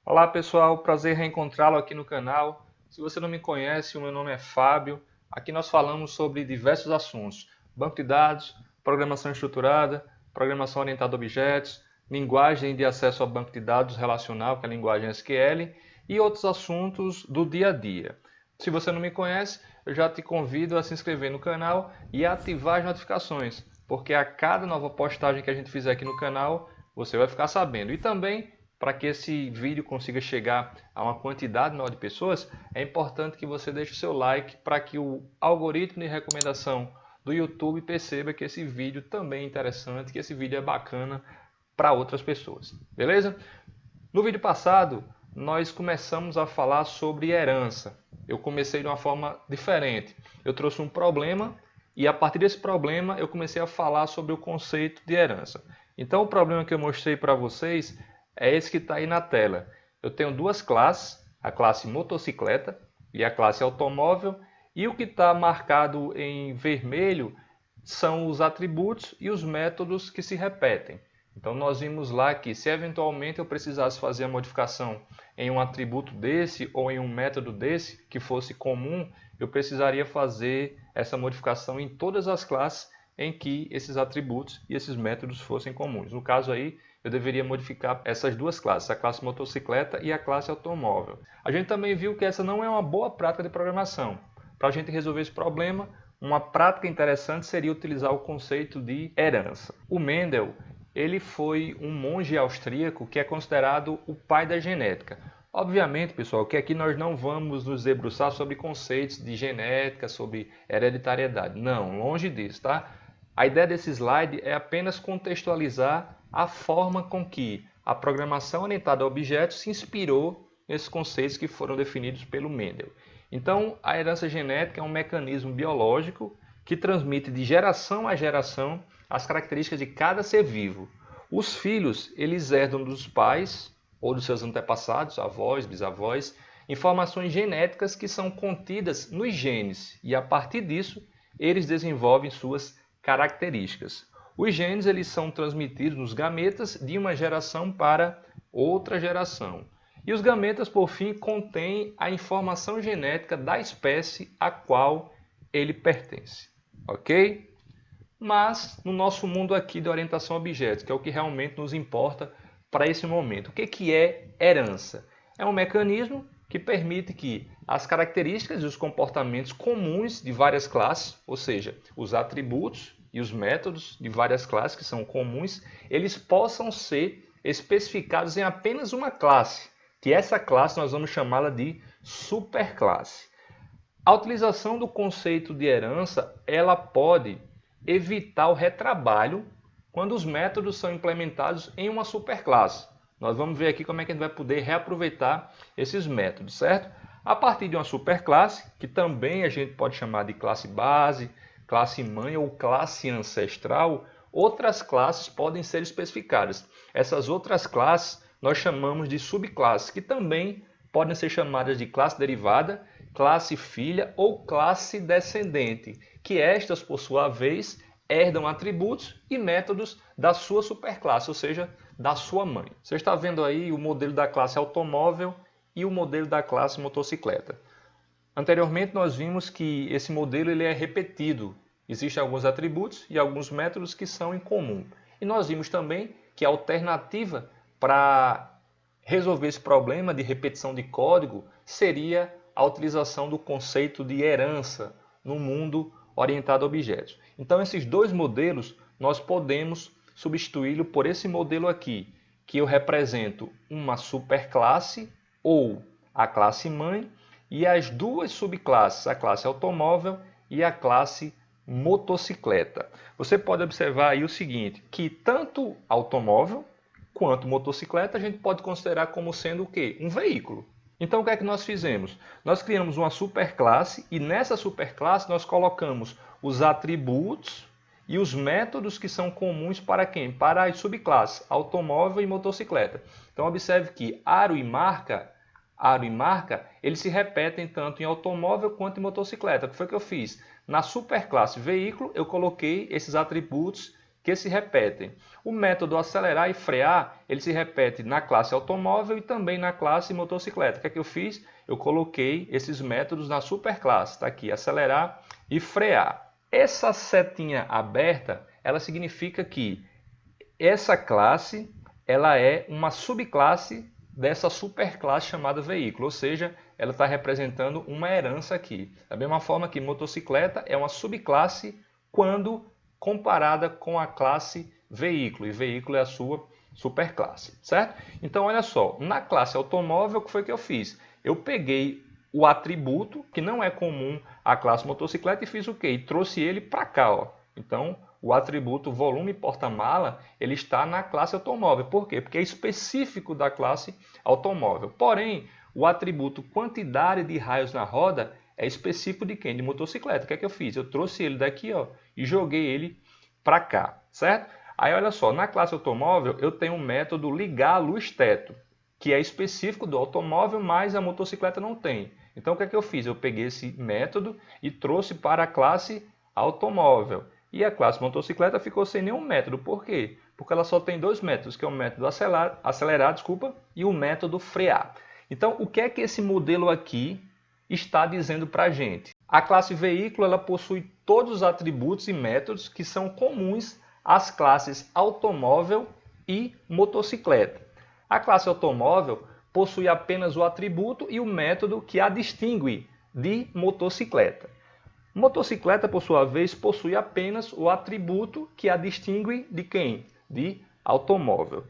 Olá pessoal, prazer reencontrá-lo aqui no canal. Se você não me conhece, o meu nome é Fábio. Aqui nós falamos sobre diversos assuntos: banco de dados, programação estruturada, programação orientada a objetos, linguagem de acesso ao banco de dados relacional, que é a linguagem SQL, e outros assuntos do dia a dia. Se você não me conhece, eu já te convido a se inscrever no canal e a ativar as notificações, porque a cada nova postagem que a gente fizer aqui no canal, você vai ficar sabendo. E também, para que esse vídeo consiga chegar a uma quantidade maior de pessoas, é importante que você deixe o seu like para que o algoritmo de recomendação do YouTube perceba que esse vídeo também é interessante, que esse vídeo é bacana para outras pessoas. Beleza? No vídeo passado, nós começamos a falar sobre herança. Eu comecei de uma forma diferente. Eu trouxe um problema e a partir desse problema eu comecei a falar sobre o conceito de herança. Então o problema que eu mostrei para vocês é esse que está aí na tela. Eu tenho duas classes, a classe motocicleta e a classe automóvel, e o que está marcado em vermelho são os atributos e os métodos que se repetem. Então nós vimos lá que se eventualmente eu precisasse fazer a modificação em um atributo desse ou em um método desse que fosse comum, eu precisaria fazer essa modificação em todas as classes em que esses atributos e esses métodos fossem comuns. No caso aí, eu deveria modificar essas duas classes, a classe motocicleta e a classe automóvel. A gente também viu que essa não é uma boa prática de programação. Para a gente resolver esse problema, uma prática interessante seria utilizar o conceito de herança. O Mendel, ele foi um monge austríaco que é considerado o pai da genética. Obviamente, pessoal, que aqui nós não vamos nos debruçar sobre conceitos de genética, sobre hereditariedade. Não, longe disso, tá? A ideia desse slide é apenas contextualizar a forma com que a programação orientada a objetos se inspirou nesses conceitos que foram definidos pelo Mendel. Então, a herança genética é um mecanismo biológico que transmite de geração a geração as características de cada ser vivo. Os filhos, eles herdam dos pais ou dos seus antepassados, avós, bisavós, informações genéticas que são contidas nos genes e a partir disso eles desenvolvem suas características. Os genes eles são transmitidos nos gametas de uma geração para outra geração. E os gametas, por fim, contêm a informação genética da espécie a qual ele pertence. Ok? Mas no nosso mundo aqui de orientação a objetos, que é o que realmente nos importa para esse momento. O que é herança? É um mecanismo que permite que as características e os comportamentos comuns de várias classes, ou seja, os atributos e os métodos de várias classes que são comuns, eles possam ser especificados em apenas uma classe, que essa classe nós vamos chamá-la de superclasse. A utilização do conceito de herança, ela pode evitar o retrabalho quando os métodos são implementados em uma superclasse. Nós vamos ver aqui como é que a gente vai poder reaproveitar esses métodos, certo? A partir de uma superclasse, que também a gente pode chamar de classe base, classe mãe ou classe ancestral, outras classes podem ser especificadas. Essas outras classes nós chamamos de subclasses, que também podem ser chamadas de classe derivada, classe filha ou classe descendente, que estas, por sua vez, herdam atributos e métodos da sua superclasse, ou seja, da sua mãe. Você está vendo aí o modelo da classe automóvel e o modelo da classe motocicleta. Anteriormente nós vimos que esse modelo ele é repetido. Existem alguns atributos e alguns métodos que são em comum. E nós vimos também que a alternativa para resolver esse problema de repetição de código seria a utilização do conceito de herança no mundo orientado a objetos. Então esses dois modelos nós podemos substituí-lo por esse modelo aqui, que eu represento uma superclasse ou a classe mãe e as duas subclasses, a classe automóvel e a classe motocicleta. Você pode observar aí o seguinte, que tanto automóvel quanto motocicleta a gente pode considerar como sendo o quê? Um veículo. Então o que é que nós fizemos? Nós criamos uma superclasse e nessa superclasse nós colocamos os atributos e os métodos que são comuns para quem? Para as subclasses, automóvel e motocicleta. Então observe que aro e marca, eles se repetem tanto em automóvel quanto em motocicleta. O que foi que eu fiz? Na superclasse veículo eu coloquei esses atributos que se repetem. O método acelerar e frear, ele se repete na classe automóvel e também na classe motocicleta. O que é que eu fiz? Eu coloquei esses métodos na superclasse. Está aqui, acelerar e frear. Essa setinha aberta, ela significa que essa classe, ela é uma subclasse dessa superclasse chamada veículo, ou seja, ela está representando uma herança aqui. Da mesma forma que motocicleta é uma subclasse quando comparada com a classe veículo, e veículo é a sua superclasse, certo? Então, olha só, na classe automóvel, o que foi que eu fiz? Eu peguei o atributo, que não é comum à classe motocicleta, e fiz o quê? E trouxe ele para cá, ó. Então, o atributo volume porta-mala, ele está na classe automóvel. Por quê? Porque é específico da classe automóvel. Porém, o atributo quantidade de raios na roda é específico de quem? De motocicleta. O que é que eu fiz? Eu trouxe ele daqui, ó, e joguei ele para cá, certo? Aí, olha só, na classe automóvel, eu tenho um método ligar luz-teto, que é específico do automóvel, mas a motocicleta não tem. Então, o que é que eu fiz? Eu peguei esse método e trouxe para a classe automóvel. E a classe motocicleta ficou sem nenhum método. Por quê? Porque ela só tem dois métodos, que é o método acelerar, e o método frear. Então, o que é que esse modelo aqui está dizendo para a gente? A classe veículo, ela possui todos os atributos e métodos que são comuns às classes automóvel e motocicleta. A classe automóvel possui apenas o atributo e o método que a distingue de motocicleta. Motocicleta, por sua vez, possui apenas o atributo que a distingue de quem? De automóvel.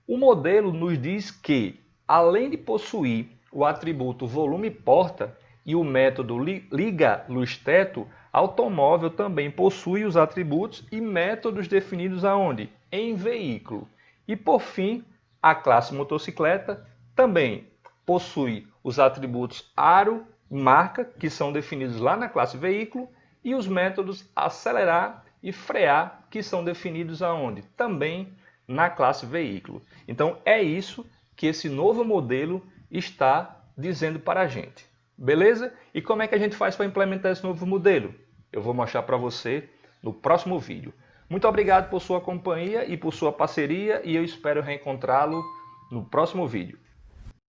O modelo nos diz que, além de possuir o atributo volume porta e o método liga luz-teto, automóvel também possui os atributos e métodos definidos aonde? Em veículo. E, por fim, a classe motocicleta também possui os atributos aro, marca, que são definidos lá na classe veículo, e os métodos acelerar e frear, que são definidos aonde? Também na classe veículo. Então é isso que esse novo modelo está dizendo para a gente. Beleza? E como é que a gente faz para implementar esse novo modelo? Eu vou mostrar para você no próximo vídeo. Muito obrigado por sua companhia e por sua parceria, e eu espero reencontrá-lo no próximo vídeo.